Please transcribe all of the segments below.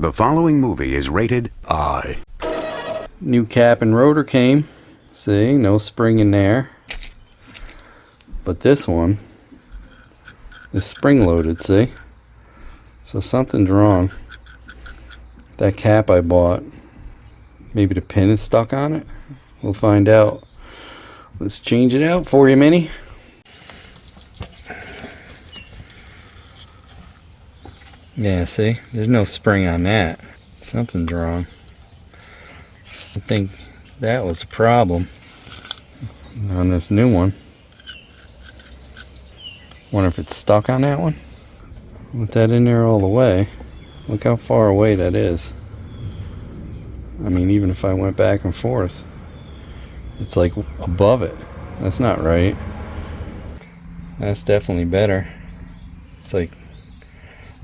The following movie is rated I. New cap and rotor came. See, no spring in there. But this one is spring loaded, see? So something's wrong. That cap I bought, maybe the pin is stuck on it. We'll find out. Let's change it out for you, Minnie. Yeah, see? There's no spring on that. Something's wrong. I think that was the problem on this new one. Wonder if it's stuck on that one. With that in there all the way, look how far away that is. I mean, even if I went back and forth, it's like above it. That's not right. That's definitely better. It's like,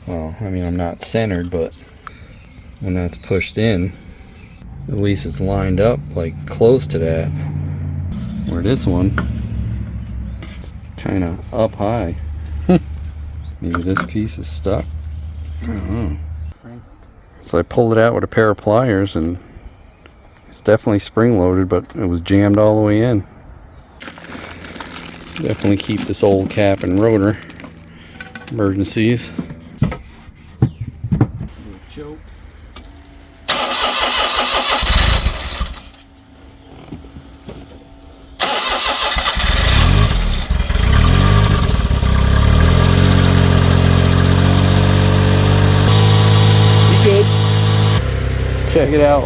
well, I mean, I'm not centered, but when that's pushed in, at least it's lined up like close to that. Where this one, it's kind of up high. Maybe this piece is stuck. I don't know. So I pulled it out with a pair of pliers and it's definitely spring loaded, but it was jammed all the way in. Definitely keep this old cap and rotor. Emergencies. Choke. Good. Check it out.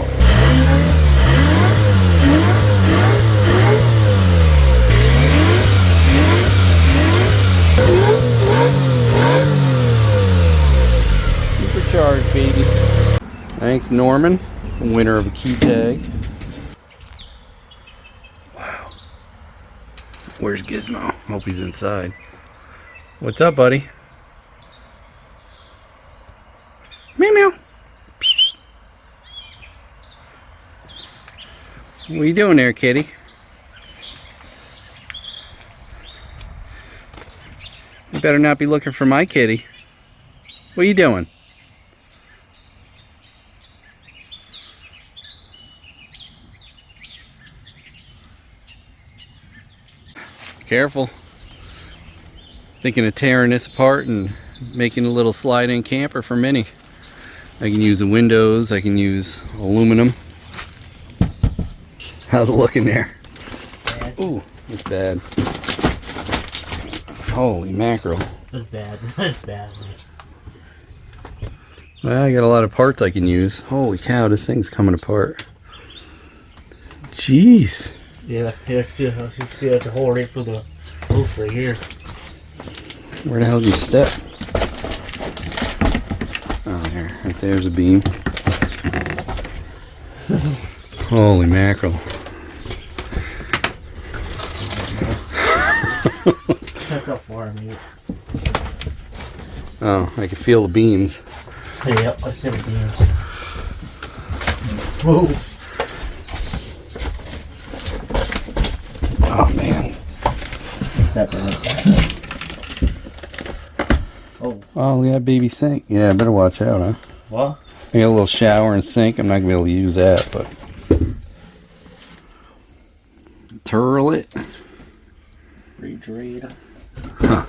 Supercharged, baby. Thanks, Norman, winner of a key tag. Wow. Where's Gizmo? Hope he's inside. What's up, buddy? Meow meow. What are you doing there, kitty? You better not be looking for my kitty. What are you doing? Careful. Thinking of tearing this apart and making a little slide-in camper for Minnie. I can use the windows, I can use aluminum. How's it looking there? Bad. Ooh, it's bad. Holy mackerel. That's bad. That's bad. Well, I got a lot of parts I can use. Holy cow, this thing's coming apart. Jeez. Yeah, see that's a hole right for the roof right here. Where the hell did you step? Oh, there. Right there's a beam. Holy mackerel. That's how far I made. Oh, I can feel the beams. Yep, I see the beams. Whoa. Oh, man. That bad. Oh. Oh, look at that baby sink. Yeah, I better watch out, huh? What? I got a little shower and sink. I'm not going to be able to use that, but... Turlet. Refrigerator. Huh.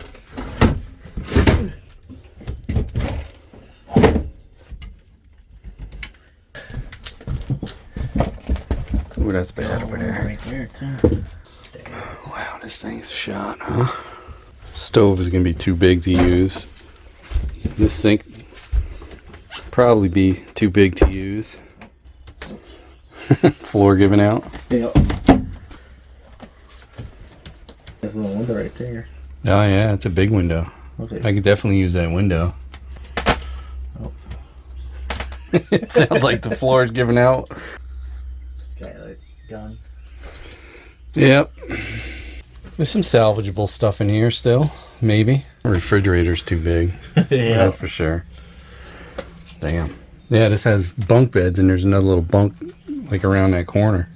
Ooh, that's bad over there. Right there, too. Wow, this thing's shot, huh? Stove is going to be too big to use. This sink probably be too big to use. Floor giving out. Yep. There's a little window right there. Oh yeah, it's a big window. Okay. I could definitely use that window. Oh. It sounds like the floor is giving out. Skylight's done. Yep. There's some salvageable stuff in here still, maybe. The refrigerator's too big. Yeah. That's for sure. Damn. Yeah, this has bunk beds and there's another little bunk like around that corner.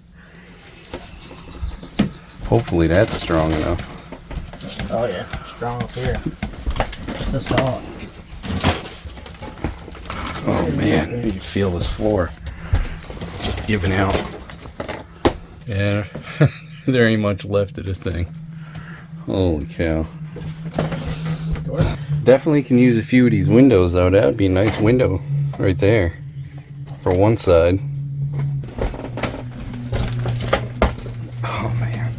Hopefully that's strong enough. Oh yeah, strong up here. Just saw it. Oh man, you can feel this floor just giving out. Yeah, there ain't much left of this thing. Holy cow. Definitely can use a few of these windows though. That would be a nice window right there for one side. Oh man.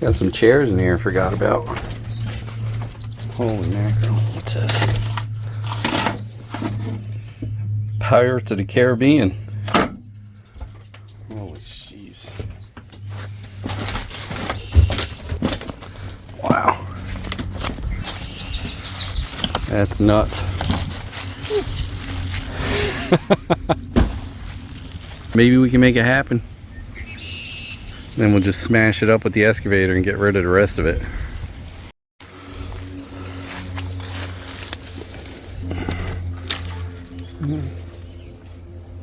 Got some chairs in here I forgot about. Holy mackerel. What's this? Pirates of the Caribbean. Holy jeez. Wow. That's nuts. Maybe we can make it happen. Then we'll just smash it up with the excavator and get rid of the rest of it.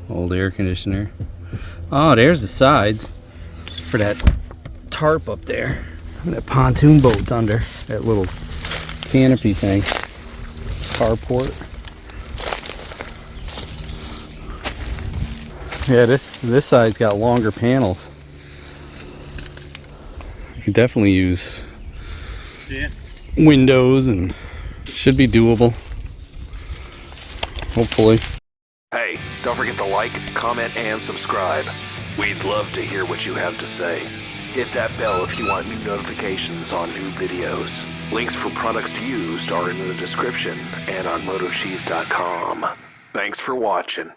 Old air conditioner. Oh, there's the sides for that tarp up there. That pontoon boat's under that little canopy thing. Carport. Yeah, this side's got longer panels. You could definitely use windows and should be doable. Hopefully. Hey, don't forget to like, comment, and subscribe. We'd love to hear what you have to say. Hit that bell if you want new notifications on new videos. Links for products used are in the description and on MotoCheez.com. Thanks for watching.